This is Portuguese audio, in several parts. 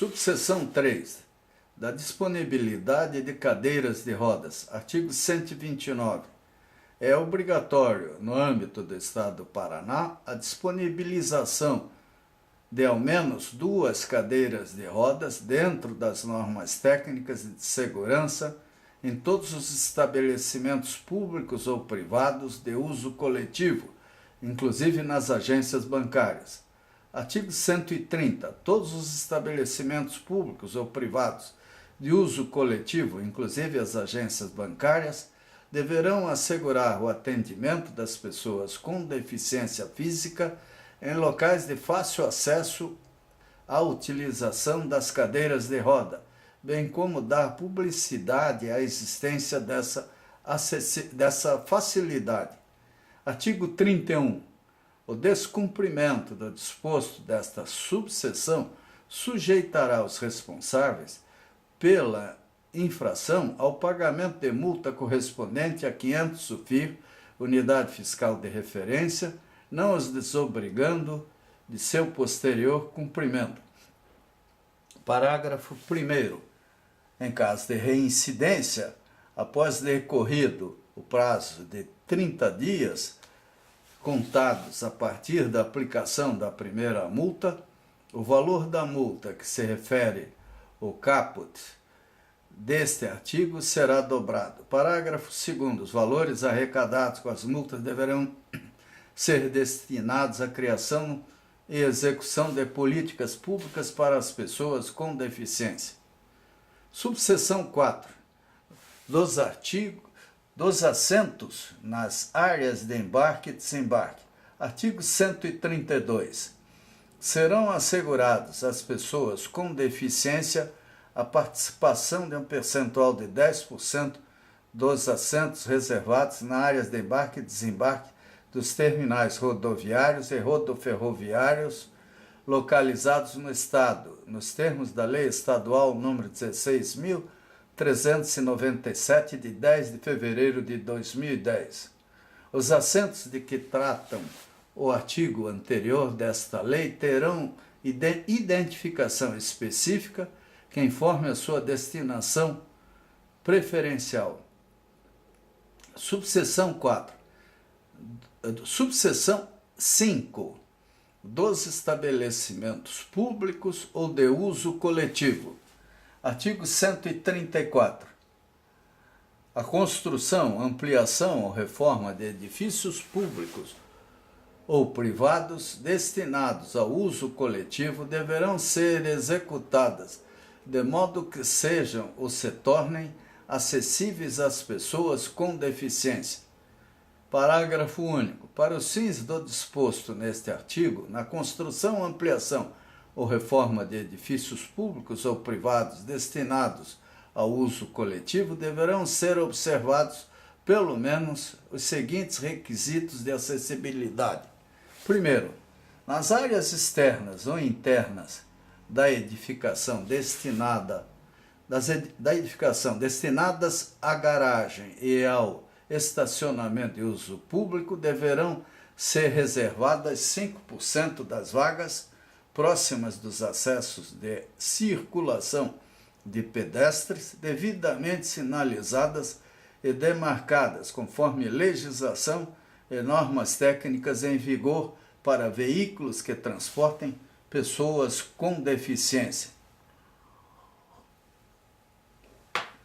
Subseção 3. Da disponibilidade de cadeiras de rodas. Artigo 129. É obrigatório, no âmbito do Estado do Paraná, a disponibilização de ao menos 2 cadeiras de rodas dentro das normas técnicas de segurança em todos os estabelecimentos públicos ou privados de uso coletivo, inclusive nas agências bancárias. Artigo 130. Todos os estabelecimentos públicos ou privados de uso coletivo, inclusive as agências bancárias, deverão assegurar o atendimento das pessoas com deficiência física em locais de fácil acesso à utilização das cadeiras de roda, bem como dar publicidade à existência dessa facilidade. Artigo 31. O descumprimento do disposto desta subseção sujeitará os responsáveis pela infração ao pagamento de multa correspondente a 500 SUFIR, unidade fiscal de referência, não os desobrigando de seu posterior cumprimento. Parágrafo 1º. Em caso de reincidência, após decorrido o prazo de 30 dias, contados a partir da aplicação da primeira multa, o valor da multa que se refere ao caput deste artigo será dobrado. Parágrafo 2º. Os valores arrecadados com as multas deverão ser destinados à criação e execução de políticas públicas para as pessoas com deficiência. Subseção 4. Dos assentos nas áreas de embarque e desembarque. Artigo 132. Serão assegurados às pessoas com deficiência a participação de um percentual de 10% dos assentos reservados nas áreas de embarque e desembarque dos terminais rodoviários e rodoferroviários localizados no Estado, nos termos da Lei Estadual nº 16.397, de 10 de fevereiro de 2010. Os assentos de que tratam o artigo anterior desta lei terão identificação específica que informe a sua destinação preferencial. Subseção 4. Subseção 5. Dos estabelecimentos públicos ou de uso coletivo. Artigo 134. A construção, ampliação ou reforma de edifícios públicos ou privados destinados ao uso coletivo deverão ser executadas de modo que sejam ou se tornem acessíveis às pessoas com deficiência. Parágrafo único. Para os fins do disposto neste artigo, na construção, ampliação ou reforma de edifícios públicos ou privados destinados ao uso coletivo, deverão ser observados pelo menos os seguintes requisitos de acessibilidade. Primeiro, nas áreas externas ou internas da edificação destinadas à garagem e ao estacionamento de uso público, deverão ser reservadas 5% das vagas próximas dos acessos de circulação de pedestres, devidamente sinalizadas e demarcadas conforme legislação e normas técnicas em vigor para veículos que transportem pessoas com deficiência.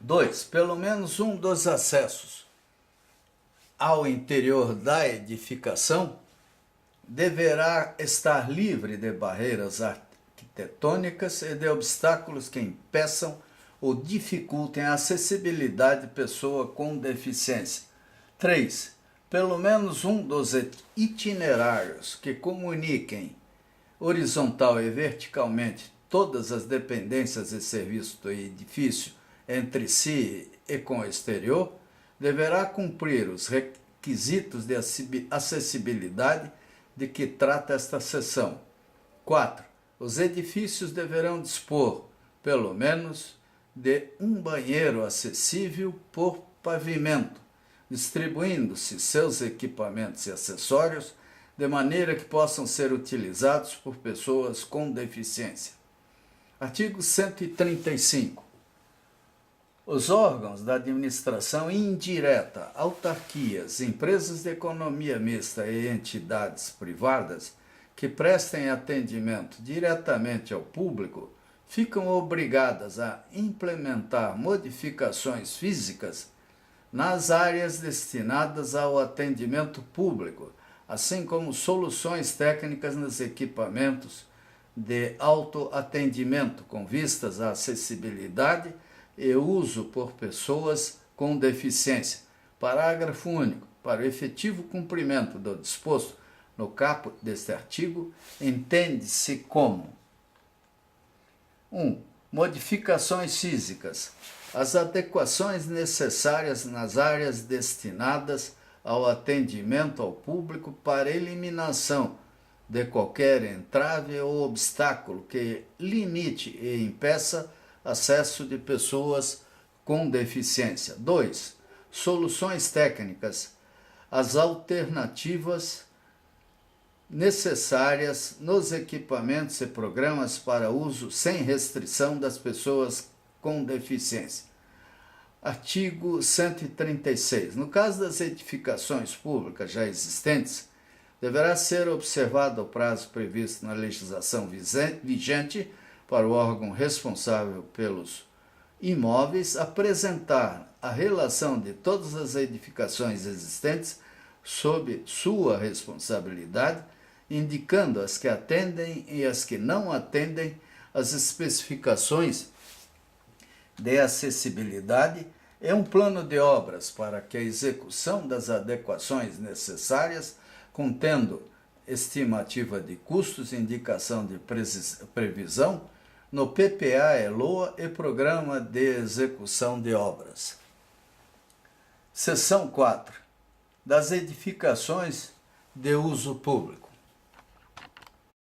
2. Pelo menos um dos acessos ao interior da edificação deverá estar livre de barreiras arquitetônicas e de obstáculos que impeçam ou dificultem a acessibilidade de pessoa com deficiência. 3. Pelo menos um dos itinerários que comuniquem horizontal e verticalmente todas as dependências e serviços do edifício entre si e com o exterior, deverá cumprir os requisitos de acessibilidade de que trata esta seção. 4. Os edifícios deverão dispor, pelo menos, de um banheiro acessível por pavimento, distribuindo-se seus equipamentos e acessórios de maneira que possam ser utilizados por pessoas com deficiência. Artigo 135. Os órgãos da administração indireta, autarquias, empresas de economia mista e entidades privadas que prestem atendimento diretamente ao público ficam obrigadas a implementar modificações físicas nas áreas destinadas ao atendimento público, assim como soluções técnicas nos equipamentos de autoatendimento com vistas à acessibilidade e uso por pessoas com deficiência. Parágrafo único. Para o efetivo cumprimento do disposto no caput deste artigo, entende-se como: 1. Modificações físicas. As adequações necessárias nas áreas destinadas ao atendimento ao público para eliminação de qualquer entrave ou obstáculo que limite e impeça acesso de pessoas com deficiência. 2. Soluções técnicas. As alternativas necessárias nos equipamentos e programas para uso sem restrição das pessoas com deficiência. Artigo 136. No caso das edificações públicas já existentes, deverá ser observado o prazo previsto na legislação vigente para o órgão responsável pelos imóveis apresentar a relação de todas as edificações existentes sob sua responsabilidade, indicando as que atendem e as que não atendem as especificações de acessibilidade e um plano de obras para que a execução das adequações necessárias, contendo estimativa de custos, indicação de previsão no PPA-LOA e Programa de Execução de Obras. Seção 4. Das edificações de uso público.